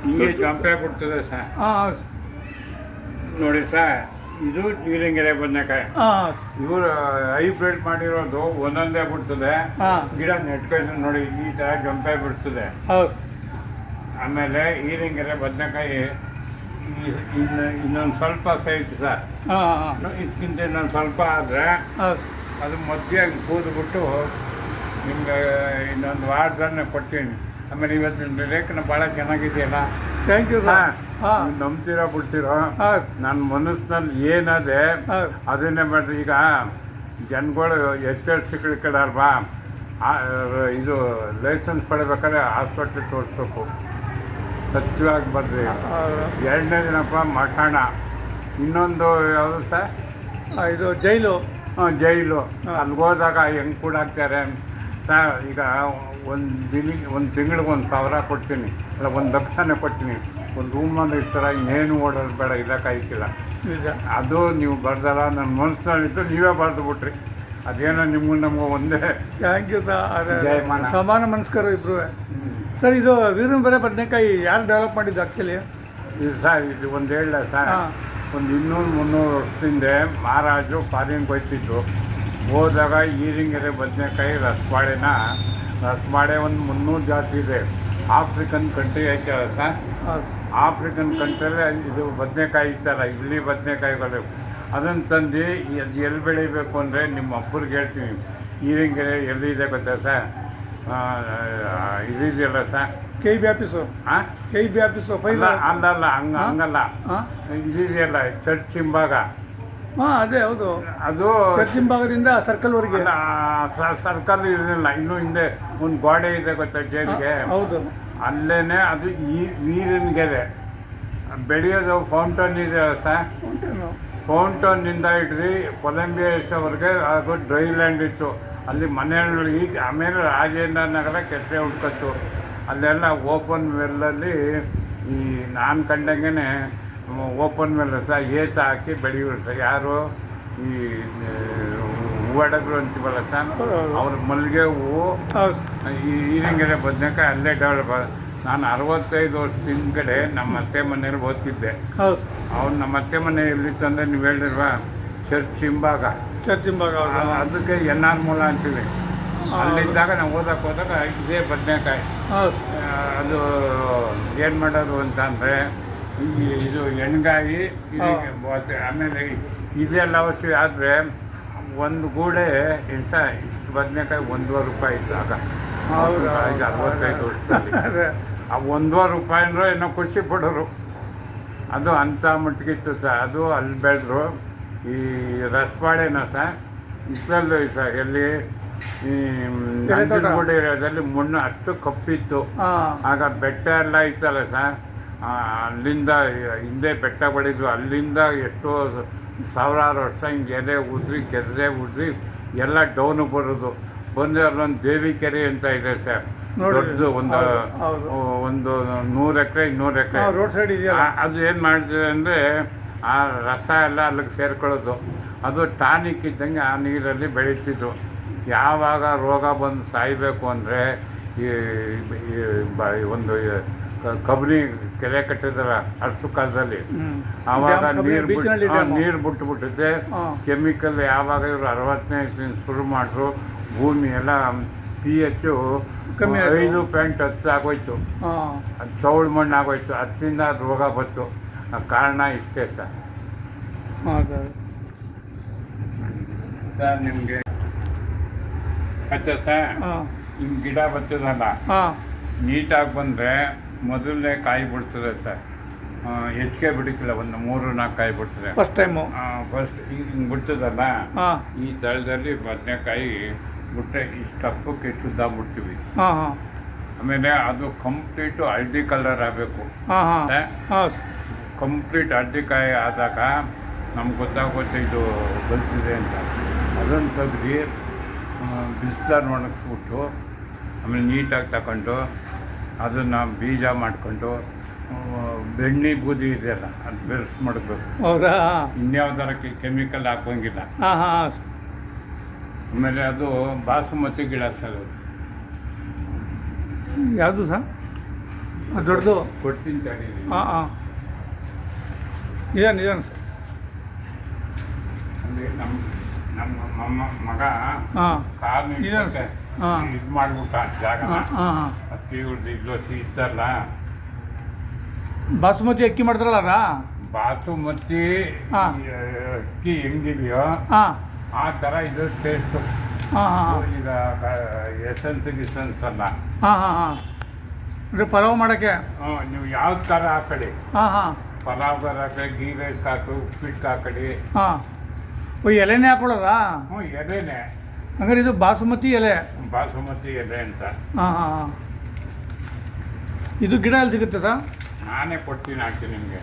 ಹಿಂಗೆ ಜಂಪೆ ಬಿಡ್ತದೆ ಸರ್. ಹಾಂ ನೋಡಿ ಸರ್, ಇದು ನೀರಿಂಗೆರೆ ಬದನೆಕಾಯಿ. ಹಾಂ ಇವರು ಹೈಬ್ರಿಡ್ ಮಾಡಿರೋದು ಒಂದೊಂದೇ ಬಿಡ್ತದೆ. ಹಾಂ ಗಿಡ ನೆಟ್ಕೊಂಡು ನೋಡಿ ಈ ಥರ ಜಂಪೆ ಬಿಡ್ತದೆ. ಹೌದು ಆಮೇಲೆ ಹೀರಿಂಗೆರೆ ಬದನೆಕಾಯಿ ಇನ್ನೊಂದು ಸ್ವಲ್ಪ ಸೈಜ್ ಸರ್. ಹಾಂ ಹಾಂ ಇದಕ್ಕಿಂತ ಇನ್ನೊಂದು ಸ್ವಲ್ಪ ಆದರೆ ಹೌದು ಅದು ಮಧ್ಯೆ ಕೂದ್ಬಿಟ್ಟು ನಿಮ್ಗೆ ಇನ್ನೊಂದು ವಾರದನ್ನೇ ಕೊಡ್ತೀನಿ. ಆಮೇಲೆ ಇವತ್ತು ಲೇಖನ ಭಾಳ ಚೆನ್ನಾಗಿದೆಯಲ್ಲ. Thank you sir. ಹಾಂ ನೀವು ನಂಬ್ತೀರೋ ಬಿಡ್ತೀರೋ, ಹೌದು ನನ್ನ ಮನಸ್ಸಿನಲ್ಲಿ ಏನದೆ ಹೌದು ಅದನ್ನೇ ಮಾಡಿರಿ. ಈಗ ಜನಗಳು SLC ಕಡೆಲ್ವಾ, ಇದು ಲೈಸೆನ್ಸ್ ಪಡಿಬೇಕಾದ್ರೆ ಹಾಸ್ಪಿಟ್ಲಿಗೆ ತೋರಿಸ್ಬೇಕು. ಸತ್ಯವಾಗಿ ಬರ್ರಿ. ಎರಡನೇ ದಿನಪ್ಪ ಮಠಾಣ. ಇನ್ನೊಂದು ಯಾವುದು ಸರ್? ಇದು ಜೈಲು. ಜೈಲು. ಅಲ್ಲಿಗೆ ಹೋದಾಗ ಹೆಂಗೆ ಕೂಡ ಹಾಕ್ತಾರೆ ಸರ್. ಈಗ ಒಂದು ತಿಂಗಳಿಗೆ 1,000 ಕೊಡ್ತೀನಿ, ಅಲ್ಲ 1 ಲಕ್ಷನೇ ಕೊಡ್ತೀನಿ. ಒಂದು ರೂಮಲ್ಲಿ ಇರ್ತಾರೆ, ಇನ್ನೇನು ಓಡೋದು ಬೇಡ, ಇರೋಕ್ಕಾಗಿಲ್ಲ. ನಿಜ. ಅದು ನೀವು ಬರ್ದಲ್ಲ, ನನ್ನ ಮನಸ್ಸಿನಲ್ಲಿತ್ತು, ನೀವೇ ಬರೆದು ಬಿಟ್ರಿ. ಅದೇನೋ ನಿಮಗೂ ನಮಗೂ ಒಂದೇ. Thank you sir. ಜಯಮಾನ. ಸಮಾನ ಮನಸ್ಕರು ಇಬ್ಬರು. ಸರ್ ಇದು ವೀರನಬೆಲೆ ಬದನೆಕಾಯಿ ಯಾರು ಡೆವಲಪ್ ಮಾಡಿದ್ದು ಆ್ಯಕ್ಚುಲಿ? ಇದು ಸರ್, ಇದು ಒಂದು ಹೇಳ ಸರ್, ಹಾಂ ಒಂದು 200-300 ವರ್ಷದಿಂದ ಮಹಾರಾಜರು ಫಾರಿನ್ಗೆ ಹೋಗ್ತಿದ್ರು. ಹೋದಾಗ ಹೀರಿಂಗೆರೆ ಬದನೆಕಾಯಿ ರಸಬಾಳೆ ಒಂದು 300 ಜಾತಿ ಇದೆ. ಆಫ್ರಿಕನ್ ಕಂಟ್ರಿ ಐತಲ್ಲ ಸರ್, ಹೌದು ಆಫ್ರಿಕನ್ ಕಂಟ್ರಿಯಲ್ಲೇ ಇದು ಬದನೆಕಾಯಿ ಇತ್ತಲ್ಲ, ಇಲ್ಲಿ ಬದನೆಕಾಯಿಗಳು ಅದನ್ನು ತಂದು ಅದು ಎಲ್ಲಿ ಬೆಳಿಬೇಕು ಅಂದರೆ ನಿಮ್ಮ ಅಪ್ಪರಿಗೆ ಹೇಳ್ತೀನಿ. ಹೀರಿಂಗೆರೆ ಎಲ್ಲಿದೆ ಗೊತ್ತಾ ಸರ್? ಇದೆಯಲ್ಲ ಸರ್, KEB ಆಫೀಸು. ಹಾಂ KEB ಆಫೀಸು ಫೈಲ್. ಅಲ್ಲಲ್ಲ ಹಂಗಲ್ಲ, ಹಾಂ ಇದೆಯಲ್ಲ ಚರ್ಚ್ ಹಿಂಭಾಗ. ಹಾಂ ಅದೇ ಹೌದು. ಅದು ಚರ್ಚ್ ಹಿಂಭಾಗದಿಂದ ಸರ್ಕಲ್ವರೆಗೆ. ಸರ್ಕಲ್ ಇರಲಿಲ್ಲ, ಇನ್ನೂ ಹಿಂದೆ ಒಂದು ಗೋಡೆ ಇದೆ ಗೊತ್ತಾ ಜೈಲಿಗೆ, ಹೌದು ಅಲ್ಲೇನೆ. ಅದು ಈ ವೀರನಗೆರೆ ಬೆಳೆಯೋದು ಫೌಂಟನ್ ಇದೆ ಸರ್. ಫೌಂಟನ್ನಿಂದ ಹಿಡ್ದು ಕೊಲಂಬಿಯಾವರೆಗೆ ಅದು ಡ್ರೈ ಲ್ಯಾಂಡ್ ಇತ್ತು. ಅಲ್ಲಿ ಮನೆಗಳು ಈಗ ಆಮೇಲೆ ರಾಜೇಂದ್ರ ನಗರ ಕೆಸರೆ ಹುಡ್ಕತ್ತು. ಅಲ್ಲೆಲ್ಲ ಓಪನ್ ವೆಲ್ಲಲ್ಲಿ ಈ ನಾನು ಕಂಡಂಗೆ ಓಪನ್ ವೆಲ್ ಸರ್, ಏತ ಹಾಕಿ ಬೆಳೆಯೋರು ಸರ್. ಯಾರು ಈ ಹೂವಾಡಗರು ಅಂತೀವಲ್ಲ ಸರ್, ಅವ್ರ ಮಲ್ಲಿಗೆ ಹೂವು, ಈ ಹೀರಿಂಗೆರೆ ಬದನೆಕಾಯಿ ಅಲ್ಲೇ ಡೆವಲಪ್. ನಾನು 65 ವರ್ಷದ ಹಿಂದ್ಗಡೆ ನಮ್ಮ ಅತ್ತೆ ಮನೆಯಲ್ಲಿ ಓದ್ತಿದ್ದೆ. ಹೌದು ಅವ್ರು ನಮ್ಮ ಅತ್ತೆ ಮನೆ ಎಲ್ಲಿತ್ತು ಅಂದರೆ ನೀವು ಹೇಳಿಲ್ವಾ, ಚರ್ಚ್ ಹಿಂಭಾಗ. ಚರ್ಚ್ ಹಿಂಭಾಗ. ಅದಕ್ಕೆ NR ಮೂಲ ಅಂತೀವಿ. ಅಲ್ಲಿದ್ದಾಗ ನಾವು ಓದಕ್ಕೆ ಹೋದಾಗ ಇದೇ ಬದನೆಕಾಯಿ. ಹೌದು ಅದು ಏನು ಮಾಡೋದು ಅಂತಂದರೆ, ಇದು ಎಣ್ಗಾಯಿ ಇದಕ್ಕೆ ಆಮೇಲೆ ಇದೆಲ್ಲ ಅವಶ್ಯ. ಆದರೆ ಒಂದು ಗೂಡೆ ಇಷ್ಟು ಬದನೆಕಾಯಿ 1.5 ರೂಪಾಯಿ ಇತ್ತು ಆಗ. ಹೌದು 65 ವರ್ಷದಲ್ಲಿ ಆ 1.5 ರೂಪಾಯಿ ಅಂದ್ರೆ ಏನೋ ಖುಷಿ ಪಡೋರು. ಅದು ಅಂಥ ಮಟ್ಟಿಗಿತ್ತು ಸರ್. ಅದು ಅಲ್ಲಿ ಬೆಳೆದ್ರು. ಈ ರಸಬಾಳೆನ ಸರ್ ಇಷ್ಟರಲ್ಲೂ ಸರ್, ಎಲ್ಲಿ ಈ ನಂಜನಗೂಡು ಏರಿಯಾದಲ್ಲಿ ಮಣ್ಣು ಅಷ್ಟು ಕಪ್ಪಿತ್ತು. ಆಗ ಬೆಟ್ಟ ಎಲ್ಲ ಇತ್ತಲ್ಲ ಸರ್, ಅಲ್ಲಿಂದ ಹಿಂದೆ ಬೆಟ್ಟ ಬೆಳೆದು ಅಲ್ಲಿಂದ ಎಷ್ಟೋ ಸಾವಿರಾರು ವರ್ಷ ಹಿಂಗೆ ಎಲೆ ಉದ್ರಿ ಕೆದ್ರೆ ಉದ್ರಿ ಎಲ್ಲ ಡೌನು ಬರೋದು. ಬಂದು ಅಲ್ಲೊಂದು ದೇವಿ ಕೆರೆ ಅಂತ ಇದೆ ಸರ್, ದೊಡ್ಡದು. ಒಂದು 100 ಎಕರೆ 200 ಎಕರೆ ರೋಡ್ ಸೈಡ್ ಇದೆಯಲ್ಲ. ಅದು ಏನು ಮಾಡ್ತಿದೆ ಅಂದರೆ, ಆ ರಸ ಎಲ್ಲ ಅಲ್ಲಿಗೆ ಸೇರ್ಕೊಳ್ಳೋದು. ಅದು ಟಾನಿಕ್ ಇದ್ದಂಗೆ ಆ ನೀರಲ್ಲಿ ಬೆಳೀತಿದ್ದು. ಯಾವಾಗ ರೋಗ ಬಂದು ಸಾಯಬೇಕು ಅಂದರೆ ಈ ಒಂದು ಕಬ್ರಿ ಕೆರೆ ಕಟ್ಟಿದಾರ ಅರಸು ಕಾಲದಲ್ಲಿ, ಆವಾಗ ನೀರು ಬಿಟ್ಟುಬಿಟ್ಟಿದ್ದೆ. ಕೆಮಿಕಲ್ ಯಾವಾಗ ಇವರು 60ನೇ ಶುರು ಮಾಡಿದ್ರು, ಭೂಮಿ ಎಲ್ಲ pH 5.10 ಆಗೋಯ್ತು. ಅದು ಚೌಳು ಮಣ್ಣು ಆಗೋಯ್ತು. ಅದರಿಂದ ರೋಗ ಬಂತು. ಕಾರಣ ಇಷ್ಟೇ ಸರ್. ನಿಮಗೆ ಆಯ್ತಾ ಸರ್? ನಿಮ್ಮ ಗಿಡ ಬರ್ತದಲ್ಲ, ನೀಟಾಗಿ ಬಂದರೆ ಮೊದಲನೇ ಕಾಯಿ ಬಿಡ್ತದೆ ಸರ್. ಹೆಚ್ಚಿಗೆ ಬಿಡುತ್ತಿಲ್ಲ, ಒಂದು 3-4 ಕಾಯಿ ಬಿಡ್ತದೆ ಫಸ್ಟ್ ಟೈಮು. ಫಸ್ಟ್ ಹಿಂಗೆ ಬಿಡ್ತದಲ್ಲ, ಈ ತಳದಲ್ಲಿ ಬದನೆಕಾಯಿ ಬಿಟ್ಟರೆ ಇಷ್ಟಪ್ಪಕ್ಕೆ ಇಷ್ಟುದ್ದ ಬಿಡ್ತೀವಿ. ಆಮೇಲೆ ಅದು ಕಂಪ್ಲೀಟು ಹಳದಿ ಕಲರ್ ಆಗಬೇಕು. ಕಂಪ್ಲೀಟ್ ಹಳದಿಕಾಯಿ ಆದಾಗ ನಮ್ಗೆ ಗೊತ್ತಾಗುತ್ತೆ ಇದು ಬಲ್ತಿದೆ ಅಂತ. ಅದನ್ನು ತೆಗ್ದು ಬಿಸಿಲಲ್ಲಿ ಒಣಗಿಸ್ಬಿಟ್ಟು ಆಮೇಲೆ ನೀಟಾಗಿ ತಗೊಂಡು ಅದನ್ನು ಬೀಜ ಮಾಡ್ಕೊಂಡು ಬೆಣ್ಣೆ ಬೂದಿ ಇದೆಯಲ್ಲ ಅದು ಬೆರೆಸಿ ಮಾಡಬೇಕು. ಹೌದಾ? ಇನ್ಯಾವ್ದಾರ ಕೆಮಿಕಲ್ ಹಾಕೋಂಗಿಲ್ಲ. ಆಮೇಲೆ ಅದು ಬಾಸುಮತಿ ಗಿಡ ಸರ್. ಯಾವುದು ಸರ್? ದೊಡ್ಡದು ಕೊಡ್ತೀನಿ ತಡೀರಿ. ಹಾಂ ಹಾಂ ನಿಜ ಸರ್. ಅಂದ್ರೆ ನಮ್ಮ ಮಗ ಹಾಂ ಕಾರ್ ನಿಜ ಸರ್. ಹಾಂ ಇದು ಮಾಡ್ಬಿಟ್ಟ ಜಾಗ. ಹಾಂ ಹಾಂ ಹಾಂ ಅಕ್ಕಿ ಇವ್ರದ್ದು ಇತ್ತಲ್ಲ ಬಾಸುಮತಿ ಅಕ್ಕಿ ಮಾಡ್ತಾರಲ್ಲ ಅದಾ? ಬಾಸುಮತಿ ಹಾ. ಅಕ್ಕಿ ಹೆಂಗಿದೆಯೋ ಹಾಂ ಆ ಥರ ಇದು ಟೇಸ್ಟು. ಹಾಂ ಹಾಂ ಈಗ ಎಸೆನ್ಸ್ ಅಲ್ಲ. ಹಾಂ ಹಾಂ ಹಾಂ ಅಂದರೆ ಪಲಾವ್ ಮಾಡೋಕ್ಕೆ. ನೀವು ಯಾವ ಥರ ಹಾಕಡಿ, ಹಾಂ ಹಾಂ ಪಲಾವ್ಗಾರ ಹಾಕಿ, ಗೀ ರೈಸ್ ಹಾಕು, ಉಪ್ಪಿಟ್ಟು ಹಾಕಡಿ. ಹಾಂ ಎಲೆನೇ ಹಾಕೊಳ್ಳೋದಾ? ಹ್ಞೂ, ಎಲೆನೇ ಹಂಗಾರೆ ಇದು ಬಾಸುಮತಿ ಎಲೆ. ಬಾಸುಮತಿ ಎಲೆ ಅಂತ. ಹಾಂ ಹಾಂ ಹಾಂ ಇದು ಗಿಡ ಎಲ್ಲಿ ಸಿಗುತ್ತೆ ಸರ್? ನಾನೇ ಕೊಡ್ತೀನಿ, ಹಾಕ್ತೀನಿ ನಿಮಗೆ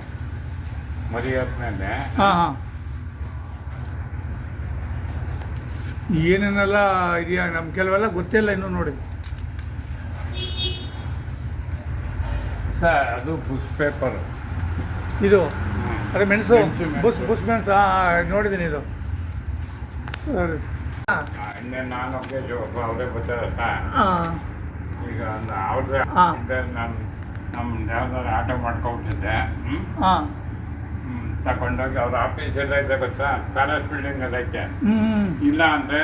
ಮರಿಯಾದ್ಮೇಲೆ. ಹಾಂ ಹಾಂ ಏನೇನೆಲ್ಲ ಇದೆಯಾ ನಮ್ಮ ಕೆಲವೆಲ್ಲ ಗೊತ್ತಿಲ್ಲ ಇನ್ನೂ ನೋಡಿ. ಸರ್ ಅದು ಬುಸ್ ಪೇಪರ್. ಇದು ಅದೇ ಮೆಣಸು, ಮೆಣಸು. ಬುಸ್ ಮೆಣಸು. ಹಾಂ ನೋಡಿದ್ದೀನಿ ಇದು. ಸರಿ. ಇನ್ನೇ ನಾನು ಅವರೇ ಬರ್ತಾರೆ ಸರ್. ಹಾಂ ಈಗ ಅವ್ರದ್ದೇ ಹಾ. ನಮ್ಮ ಯಾವ್ದಾದ್ರು ಆಟೋ ಮಾಡ್ಕೊಬಿಟ್ಟಿದ್ದೆ. ಹಾಂ ತಗೊಂಡೋಗಿ ಅವ್ರ ಆಫೀಸ್ ಎಲ್ಲ ಇದೆ ಗೊತ್ತಾ, ಪ್ಯಾಲೇಸ್ ಬಿಲ್ಡಿಂಗ್ ಎಲ್ಲ ಐತೆ. ಹ್ಞೂ ಇಲ್ಲ ಅಂದರೆ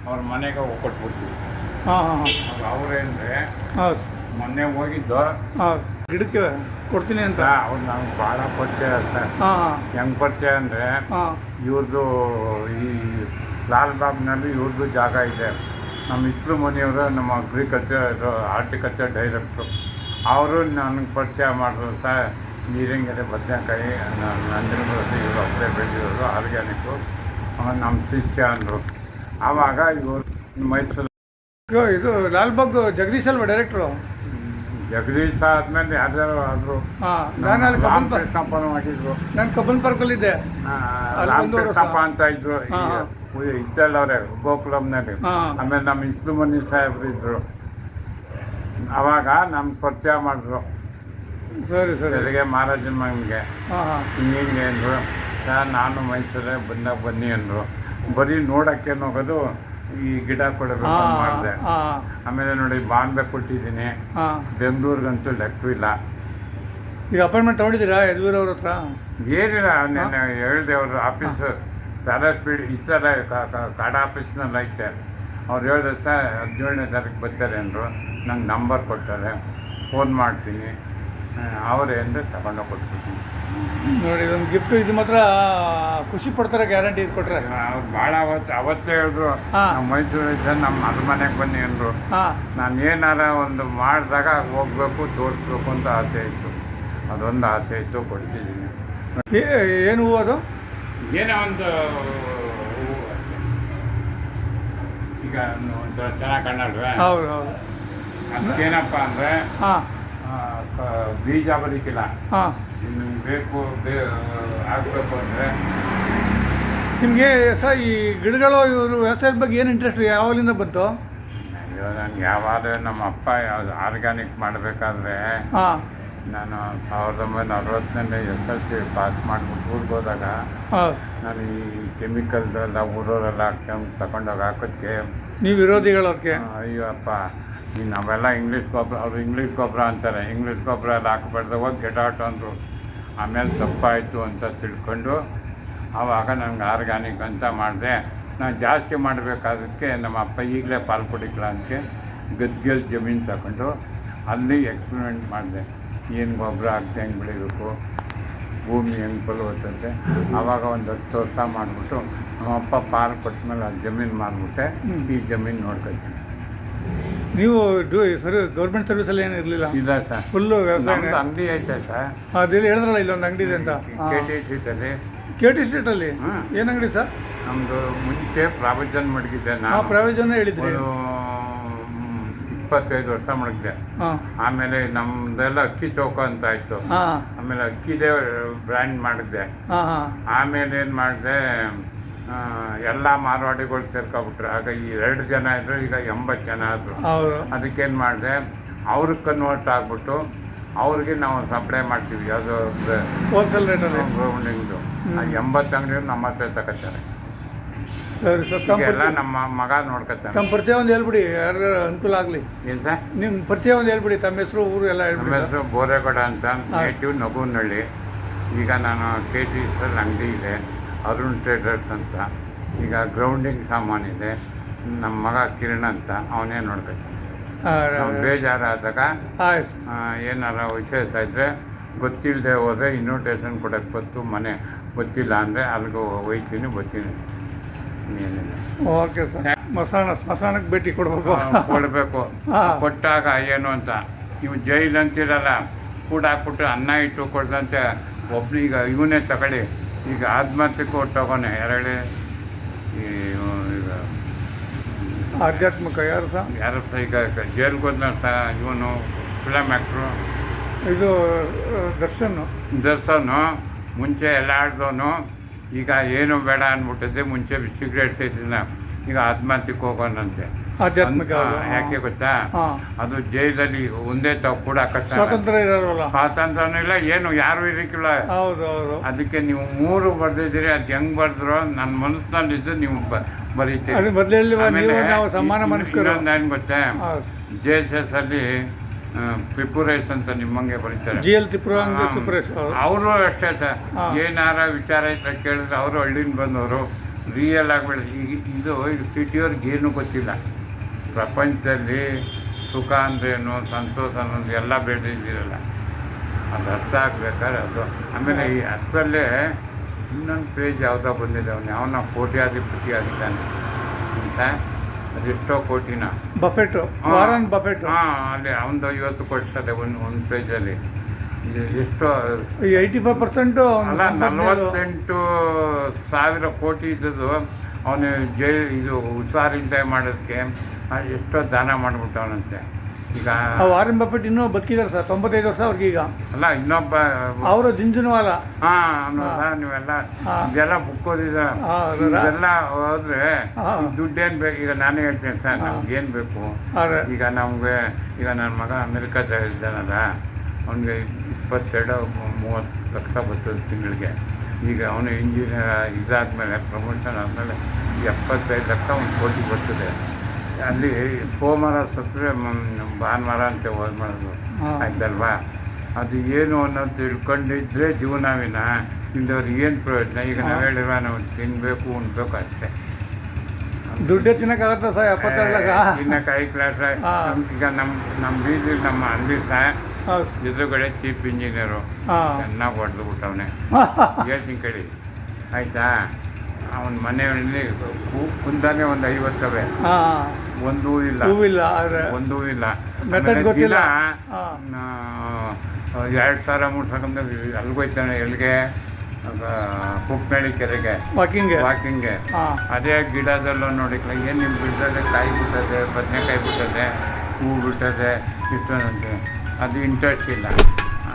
ಅವ್ರ ಮನೆಗೆ ಹೋಗಿ ಕೊಟ್ಬಿಡ್ತೀವಿ. ಹಾಂ ಹಾಂ ಹಾಂ ಅವರೇ ಅಂದರೆ ಹೌದು ಮೊನ್ನೆ ಹೋಗಿದ್ದು ಹೌದು ಗಿಡಕ್ಕೆ ಕೊಡ್ತೀನಿ ಅಂತ. ಅವ್ರು ನಮ್ಗೆ ಭಾಳ ಪರಿಚಯ ಸರ್. ಹಾಂ ಹೆಂಗೆ ಪರಿಚಯ ಅಂದರೆ ಹಾಂ ಇವ್ರದ್ದು ಈ ಲಾಲ್ಬಾಗ್ನಲ್ಲಿ ಇವ್ರದ್ದು ಜಾಗ ಇದೆ. ನಮ್ಮ ಇಟ್ಲು ಮನೆಯವರು ನಮ್ಮ ಅಗ್ರಿಕಲ್ಚರ್ ಹಾರ್ಟಿಕಲ್ಚರ್ ಡೈರೆಕ್ಟ್ರು. ಅವರು ನನಗೆ ಪರಿಚಯ ಮಾಡಿದ್ರು ಸರ್. ನೀರಿಂಗೆರೆ ಬದನೆಕಾಯಿ ನಂಜನಗೂಡಲ್ಲಿ ಇವರು ಒಬ್ಬರೇ ಬೆಳೆದಿರೋರು, ಆರ್ಗ್ಯಾನಿಕ್ಕು. ನಮ್ಮ ಶಿಷ್ಯ ಅಂದರು. ಆವಾಗ ಇವರು ಮೈಸೂರು ಇದು ಲಾಲ್ಬಾಗ್ ಜಗದೀಶ್ ಅಲ್ವಾ ಡೈರೆಕ್ಟ್ರು? ಜಗದೀಶ್ ಆದಮೇಲೆ ಯಾರ್ಯಾರು ಆದರು. ಹಾಂ ನಾನು ಅಲ್ಲಿ ಕಬ್ಬನ್ ಪಾರ್ಕ್, ಕೃಷ್ಣಪ್ಪನ ಮಾಡಿದ್ರು. ನಾನು ಕಬ್ಬನ್ ಪಾರ್ಕಲ್ಲಿದ್ದೆ. ಅಲ್ಲಿ ರಾಮ್ ಒಂದು ವರ್ಷ. ಕೃಷ್ಣಪ್ಪ ಅಂತ ಇದ್ರು. ಇದ್ದಲ್ಲವ್ರೆ ಗೋಕುಲಂನಲ್ಲಿ. ಹಾಂ ಆಮೇಲೆ ನಮ್ಮ ಇಸ್ಲು ಮನಿ ಸಾಹೇಬ್ರು ಇದ್ದರು. ಆವಾಗ ನಮ್ಗೆ ಪರಿಚಯ ಮಾಡಿದ್ರು. ಸರಿ ಸರಿ. ಬೆಳಗ್ಗೆ ಮಹಾರಾಜನ ಮಗನಿಗೆ ಹಾಂ ಹಾಂ ಹಿಂಗೆ ಅಂದರು. ಸರ್ ನಾನು ಮೈಸೂರೇ ಬಂದಾಗ ಬನ್ನಿ ಅಂದರು. ಬರೀ ನೋಡೋಕ್ಕೇನು ಹೋಗೋದು, ಈ ಗಿಡ ಕೊಡಬೇಕು ಅಂತ ಮಾಡಿದೆ. ಹಾಂ ಆಮೇಲೆ ನೋಡಿ ಬಾಂಬೆ ಕೊಟ್ಟಿದ್ದೀನಿ. ಹಾಂ ಬೆಂಗಳೂರಿಗಂತೂ ಲೆಕ್ಕವಿಲ್ಲ. ಈಗ ಅಪಾಯಿಂಟ್ಮೆಂಟ್ ತೊಗೊಂಡಿದ್ದೀರಾ ಯದುವೀರ್ ಅವ್ರ ಹತ್ರ? ಏನಿಲ್ಲ, ನೆನ್ನೆ ಹೇಳಿದೆ ಅವ್ರ ಆಫೀಸು ಪ್ಯಾಲೇಸ್ ಬಿಲ್ಡ್ ಈ ಥರ ಕಾಡ ಆಫೀಸ್ನಲ್ಲಿ ಐತೆ. ಅವ್ರು ಹೇಳಿದ್ರೆ ಸರ್ 17ನೇ ತಾರೀಕು ಬರ್ತಾರೆ ಅಂದರು. ನಂಗೆ ನಂಬರ್ ಕೊಡ್ತಾರೆ, ಫೋನ್ ಮಾಡ್ತೀನಿ. ಅವರೇ ಅಂದರೆ ತಗೊಂಡೋಗಿ ಕೊಟ್ಬಿಡ್ತೀನಿ. ನೋಡಿ ಇದೊಂದು ಗಿಫ್ಟು. ಇದು ಮಾತ್ರ ಖುಷಿ ಪಡ್ತಾರೆ, ಗ್ಯಾರಂಟಿ ಇದು ಕೊಟ್ಟರೆ. ಅವ್ರು ಭಾಳ ಅವತ್ತೇ ಹೇಳಿದ್ರು, ಹಾಂ. ನಮ್ಮ ಮೈಸೂರಿದ್ದ ನಮ್ಮ ಅದ್ರ ಮನೆಗೆ ಬನ್ನಿ ಅಂದರು. ಹಾಂ ನಾನು ಏನಾರ ಒಂದು ಮಾಡಿದಾಗ ಹೋಗ್ಬೇಕು, ತೋರಿಸ್ಬೇಕು ಅಂತ ಆಸೆ ಇತ್ತು. ಅದೊಂದು ಆಸೆ ಇತ್ತು, ಕೊಡ್ತಿದ್ದೀನಿ. ಏನು ಹೂವು ಅದು? ಏನೋ ಒಂದು ಹೂವು ಅಷ್ಟೇ. ಈಗ ಒಂಥರ ಚೆನ್ನಾಗಿ ಕಾಣಲ್ವೇ? ಹೌದು ಹೌದು. ಅದಕ್ಕೇನಪ್ಪ ಅಂದರೆ ಹಾಂ ಬೀಜ ಬರೀಕಿಲ್ಲ. ಹಾಂ ನಿಮ್ಗೆ ಬೇಕು ಆಗಬೇಕು ಅಂದರೆ ನಿಮಗೆ ಸರ್ ಈ ಗಿಡಗಳು ಇವರು ವ್ಯವಸಾಯದ ಬಗ್ಗೆ ಏನು ಇಂಟ್ರೆಸ್ಟ್ ಯಾವಾಗಲಿಂದ ಬಂತು? ಅಯ್ಯೋ, ನನಗೆ ಯಾವಾಗ ನಮ್ಮ ಅಪ್ಪ ಯಾವ್ದು ಆರ್ಗ್ಯಾನಿಕ್ ಮಾಡಬೇಕಾದ್ರೆ ಹಾಂ ನಾನು 1960ನೇ SLC ಪಾಸ್ ಮಾಡಿಬಿಟ್ಟು ಊರಿಗೆ ಹೋದಾಗ ಹೌದು. ನಾನು ಈ ಕೆಮಿಕಲ್ದೆಲ್ಲ ಊರವರೆಲ್ಲ ತಗೊಂಡೋಗಿ ಹಾಕೋದಕ್ಕೆ ನೀವು ವಿರೋಧಿಗಳು ಅದಕ್ಕೆ? ಅಯ್ಯೋ ಅಪ್ಪ, ಈ ನಾವೆಲ್ಲ ಇಂಗ್ಲೀಷ್ ಗೊಬ್ಬರ, ಅವರು ಇಂಗ್ಲೀಷ್ ಗೊಬ್ಬರ ಅಂತಾರೆ, ಇಂಗ್ಲೀಷ್ ಗೊಬ್ಬರ ಎಲ್ಲ ಹಾಕ್ಬಾರ್ದು, ಹೋಗಿ ಗೆಟಾಟ್ ಅಂದರು. ಆಮೇಲೆ ತಪ್ಪಾಯಿತು ಅಂತ ತಿಳ್ಕೊಂಡು ಆವಾಗ ನನಗೆ ಆರ್ಗ್ಯಾನಿಕ್ ಅಂತ ಮಾಡಿದೆ. ನಾನು ಜಾಸ್ತಿ ಮಾಡಬೇಕಾದಕ್ಕೆ ನಮ್ಮ ಅಪ್ಪ ಈಗಲೇ ಪಾಲು ಕೊಡಿಕ್ಲ ಅಂತ ಗದ್ಗೆಲ್ ಜಮೀನು ತಗೊಂಡು ಅಲ್ಲಿ ಎಕ್ಸ್ಪೆರಿಮೆಂಟ್ ಮಾಡಿದೆ. ಏನು ಗೊಬ್ಬರ ಹಾಕ್ತೆ, ಹೆಂಗೆ ಬೆಳಿಬೇಕು, ಭೂಮಿ ಹೆಂಗೆ ಫಲವತ್ತತೆ. ಆವಾಗ ಒಂದು 10 ವರ್ಷ ಮಾಡಿಬಿಟ್ಟು ನಮ್ಮಪ್ಪ ಪಾಲು ಕೊಟ್ಟ ಮೇಲೆ ಆ ಜಮೀನು ಮಾರಿಬಿಟ್ಟೆ. ಈ ಜಮೀನು ನೋಡ್ಕೊತೀನಿ. ನೀವು ಸರಿ ಗೌರ್ಮೆಂಟ್ ಸರ್ವಿಸಲ್ಲಿ ಏನು ಇರಲಿಲ್ಲ? ಇಲ್ಲ ಸರ್, ಫುಲ್ಲು ವ್ಯವಸಾಯ. ನಮ್ದು ಅಂಗಡಿ ಐತೆ ಸರ್. ಅದೆಲ್ಲ ಹೇಳಿದ್ರಲ್ಲ ಇಲ್ಲೊಂದು ಅಂಗಡಿ ಇದೆ ಅಂತ. KT ಸ್ಟ್ರೀಟಲ್ಲಿ. KT ಸ್ಟ್ರೀಟಲ್ಲಿ ಹಾಂ. ಏನು ಅಂಗಡಿ ಸರ್? ನಮ್ಮದು ಮುಂಚೆ ಪ್ರಾವಿಜನ್ ಮಡಗಿದ್ದೆ ಹಾಂ ನಾನು. ಪ್ರಯೋಜನ ಹೇಳಿದ್ರಿ. ಒಂದು 25 ವರ್ಷ ಮಡಗಿದ್ದೆ. ಹಾಂ ಆಮೇಲೆ ನಮ್ಮದೆಲ್ಲ ಅಕ್ಕಿ ಚೌಕ ಅಂತ ಆಯಿತು. ಹಾಂ ಆಮೇಲೆ ಅಕ್ಕಿದೇ ಬ್ರ್ಯಾಂಡ್ ಮಾಡಿದೆ. ಹಾಂ ಹಾಂ ಆಮೇಲೆ ಏನು ಮಾಡಿದೆ, ಎಲ್ಲ ಮಾರವಾಡಿಗಳು ಸೇರ್ಕೊಬಿಟ್ರು. ಆಗ ಈ 2 ಜನ ಇದ್ದರು, ಈಗ 80 ಜನ ಆದರು. ಹೌದು. ಅದಕ್ಕೇನು ಮಾಡಿದೆ, ಅವ್ರಿಗೆ ಕನ್ವರ್ಟ್ ಆಗಿಬಿಟ್ಟು ಅವ್ರಿಗೆ ನಾವು ಸಪ್ಲೈ ಮಾಡ್ತೀವಿ. ಯಾವುದೋ ಹೋಲ್ಸೇಲ್ ರೇಟಲ್ಲಿ ಗ್ರೌಂಡಿಂಗ್ದು 80 ಅಂಗಡಿಯವರು ನಮ್ಮ ಹತ್ರ ತಗೋತಾರೆ. ಸರಿ ಸರ್, ತಮ್ಮ ಎಲ್ಲ ನಮ್ಮ ಮಗ ನೋಡ್ಕೊತಾನೆ. ತಮ್ಮ ಪರಿಚಯ ಒಂದು ಹೇಳ್ಬಿಡಿ, ಯಾರು ಅನುಕೂಲ ಆಗಲಿ. ಏನು ಸರ್? ನಿಮ್ಮ ಪರಿಚಯ ಒಂದು ಹೇಳ್ಬಿಡಿ, ತಮ್ಮ ಹೆಸರು, ಊರು ಎಲ್ಲ ನಮ್ಮ ಹೇಳ್ಬಿಡಿ. ಹೆಸರು ಬೋರೇಗೌಡ ಅಂತ, ನೇಟಿವ್ ನಗುನಹಳ್ಳಿ. ಈಗ ನಾನು KTS ಅಂಗಡಿ ಇದೆ, ಅರುಣ್ ಟ್ರೇಡರ್ಸ್ ಅಂತ. ಈಗ ಗ್ರೌಂಡಿಂಗ್ ಸಾಮಾನಿದೆ. ನಮ್ಮ ಮಗ ಕಿರಣ್ ಅಂತ, ಅವನೇ ನೋಡ್ಕೊತಾನೆ. ಬೇಜಾರಾದಾಗ ಆಯ್ತು. ಏನಾರ ವಿಶೇಷ ಇದ್ದರೆ ಗೊತ್ತಿಲ್ಲದೆ ಹೋದರೆ ಇನ್ವಿಟೇಷನ್ ಕೊಡೋಕ್ಕೆ ಬಂತು, ಮನೆ ಗೊತ್ತಿಲ್ಲ ಅಂದರೆ ಅಲ್ಲಿಗೆ ಒಯ್ತೀನಿ, ಬರ್ತೀನಿ. ಏನಿಲ್ಲ. Okay sir. ಸ್ಮಶಾನಕ್ಕೆ ಭೇಟಿ ಕೊಡಬೇಕು. ಕೊಡಬೇಕು. ಕೊಟ್ಟಾಗ ಏನು ಅಂತ, ನೀವು ಜೈಲ್ ಅಂತಿರಲ್ಲ, ಕೂಡ ಹಾಕ್ಬಿಟ್ಟು ಅನ್ನ ಇಟ್ಟು ಕೊಡ್ದಂತೆ ಒಬ್ಬನಿಗೆ ಇವನೇ ತಗೊಳ್ಳಿ. ಈಗ ಆತ್ಮಹತ್ಯೆ ಕೊಟ್ಟು ತಗೋನೆ ಎರಡೇ ಈಗ ಆಧ್ಯಾತ್ಮಿಕ ಯಾರು ಸಹ ಯಾರು ಈಗ ಜೈಲ್ಗೆ ಹೋದ್ನ ಸಹ ಇವನು ಫಿಲಮ್ ಆ್ಯಕ್ಟ್ರು ಇದು ದರ್ಶನ್ ಮುಂಚೆ ಎಲ್ಲ ಆಡ್ದವನು. ಈಗ ಏನು ಬೇಡ ಅಂದ್ಬಿಟ್ಟಿದ್ದೆ, ಮುಂಚೆ ಸಿಗರೇಟ್ ಸೇದಿನ, ಈಗ ಆತ್ಮಹತ್ಯೆಗೆ ಹೋಗೋಣಂತೆ. ಆಧ್ಯಾತ್ಮಿಕ ಯಾಕೆ ಗೊತ್ತಾ? ಅದು ಜೈಲಲ್ಲಿ ಒಂದೇ ತಾವು ಕೂಡ ಸ್ವಾತಂತ್ರ್ಯ ಇರೋಲ್ಲ, ಸ್ವಾತಂತ್ರ್ಯನೂ ಇಲ್ಲ, ಏನು ಯಾರು ಇರಕ್ಕಿಲ್ಲ. ಹೌದು ಹೌದು. ಅದಕ್ಕೆ ನೀವು 3 ಬರ್ದಿದ್ದೀರಿ. ಅದು ಹೆಂಗೆ ಬರೆದ್ರು ನನ್ನ ಮನಸ್ಸಿನಲ್ಲಿದ್ದು ನೀವು ಬರೀತೀರಿ. ನಾವು ಸಮಾನ ಮನಸ್ಕರು. ಏನು ಗೊತ್ತಾ, JSS ಅಲ್ಲಿ ತ್ರಿಪುರೇಶ್ ಅಂತ ನಿಮ್ಮಂಗೆ ಬರೀತಾರೆ. GL ತ್ರಿಪುರೇಶ್. ಅವರು ಅಷ್ಟೇ ಸರ್, ಏನಾರ ವಿಚಾರ ಇದ್ರೆ ಕೇಳಿದ್ರೆ ಅವರು ಹಳ್ಳಿನ ಬಂದವರು ರಿಯಲ್ ಆಗಿಬಿಡ. ಇದು ಸಿಟಿಯವ್ರಿಗೆ ಏನೂ ಗೊತ್ತಿಲ್ಲ. ಪ್ರಪಂಚದಲ್ಲಿ ಸುಖ ಅಂದ್ರೇನು, ಸಂತೋಷ ಅನ್ನೋದು ಎಲ್ಲ ಬೆಳೆದಿದ್ದೀರಲ್ಲ, ಅದು ಅರ್ಥ ಆಗ್ಬೇಕಾದ್ರೆ ಅದು. ಆಮೇಲೆ ಈ ಅರ್ಥಲ್ಲೇ ಇನ್ನೊಂದು ಪೇಜ್ ಯಾವುದೋ ಬಂದಿದೆ, ಅವನ ಕೋಟ್ಯಾಧಿಪತಿ ಆಗಿದ್ದಾನೆ ಅಂತ. ಅದೆಷ್ಟೋ ಕೋಟಿನ ವಾರನ್ ಬಫೆಟ್. ಅಲ್ಲಿ ಅವನದು 50 ಕೊಡ್ತದೆ ಒಂದು ಪೇಜಲ್ಲಿ. ಎಷ್ಟೋ 85% ಅಲ್ಲ, 48,000 ಕೋಟಿ ಇದ್ದದ್ದು ಅವನು ಇದು ಹುಷಾರಿಂದ ಮಾಡೋದಕ್ಕೆ ಎಷ್ಟೋ ದಾನ ಮಾಡಿಬಿಟ್ಟವನಂತೆ. ಈಗ ವಾರನ್ ಬಫೆಟ್ ಇನ್ನೂ ಬದುಕಿದ್ದಾರೆ ಸರ್, 95 ವರ್ಷ ಅವ್ರಿಗೆ ಈಗ. ಅಲ್ಲ, ಇನ್ನೊಬ್ಬ ಅವರು ಜಿಂಜುನವಾಲ. ನೀವೆಲ್ಲ ಇದೆಲ್ಲ ಬುಕ್ ಓದಿದೆಲ್ಲ ಹೋದ್ರೆ ದುಡ್ಡೇನು ಬೇಕು? ಈಗ ನಾನೇ ಹೇಳ್ತೇನೆ ಸರ್, ನಮ್ಗೇನು ಬೇಕು? ಈಗ ನಮಗೆ ಈಗ ನನ್ನ ಮಗ ಅಮೆರಿಕದ ಇದ್ದಾನಲ್ಲ, ಅವನಿಗೆ 22-30 ಲಕ್ಷ ಬರ್ತದೆ ತಿಂಗಳಿಗೆ. ಈಗ ಅವನು ಇಂಜಿನಿಯರ್ ಇದಾದಮೇಲೆ ಪ್ರಮೋಷನ್ ಆದಮೇಲೆ 75 ಲಕ್ಷ 1 ಕೋಟಿ ಬರ್ತದೆ. ಅಲ್ಲಿ ಸೋಮವಾರ ಸತ್ತರೆ ಭಾನುವಾರ ಅಂತ ಹೋದ್ ಮಾಡೋದು ಆಯ್ತಲ್ವಾ? ಅದು ಏನು ಅನ್ನೋದು ತಿಳ್ಕೊಂಡಿದ್ರೆ ಜೀವನವಿನ, ಇಲ್ಲದವ್ರು ಏನು ಪ್ರಯೋಜನ? ಈಗ ನಾವು ಹೇಳಿರುವ ನಾವು ತಿನ್ನಬೇಕು, ಉಣ್ಬೇಕು ಅಷ್ಟೇ. ದುಡ್ಡೇ ತಿನ್ನಕ್ಕಾಗತ್ತ ಸರ್ 72 ತಿನ್ನಕ್ಕೆ ಹೈ ಕ್ಲಾಸ್. ಈಗ ನಮ್ಮ ಬೀದಿ ನಮ್ಮ ಅಂದಿ ಸಹ ಎದುರುಗಡೆ ಚೀಫ್ ಇಂಜಿನಿಯರು ಚೆನ್ನಾಗಿ ಹೊಡೆದು ಬಿಟ್ಟವನೆ. ಹೇಳ್ತೀನಿ ಕೇಳಿ ಆಯಿತಾ? ಅವನ ಮನೆಯಲ್ಲಿ ಕುಂದಾನೆ ಒಂದು 50 ಒಂದೂ ಇಲ್ಲ. ಗೊತ್ತಿಲ್ಲ. 2,000-3,000 ಅಲ್ಲಿಗೋಯ್ತಾನೆ. ಎಲ್ಲಿಗೆ? ಕುಕ್ನಳ್ಳಿ ಕೆರೆಗೆ ವಾಕಿಂಗ್ಗೆ. ಅದೇ ಗಿಡದಲ್ಲೂ ನೋಡಿಕ್ಲ ಏನು ನಿಮ್ಮ ಗಿಡದಲ್ಲೇ ಕಾಯಿ ಬಿಟ್ಟದೆ, ಬದನೆಕಾಯಿ ಬಿಟ್ಟದೆ, ಹೂವು ಬಿಟ್ಟದೆ, ಇಷ್ಟೊಂದಂತೆ. ಅದು ಇಂಟ್ರೆಸ್ಟ್ ಇಲ್ಲ.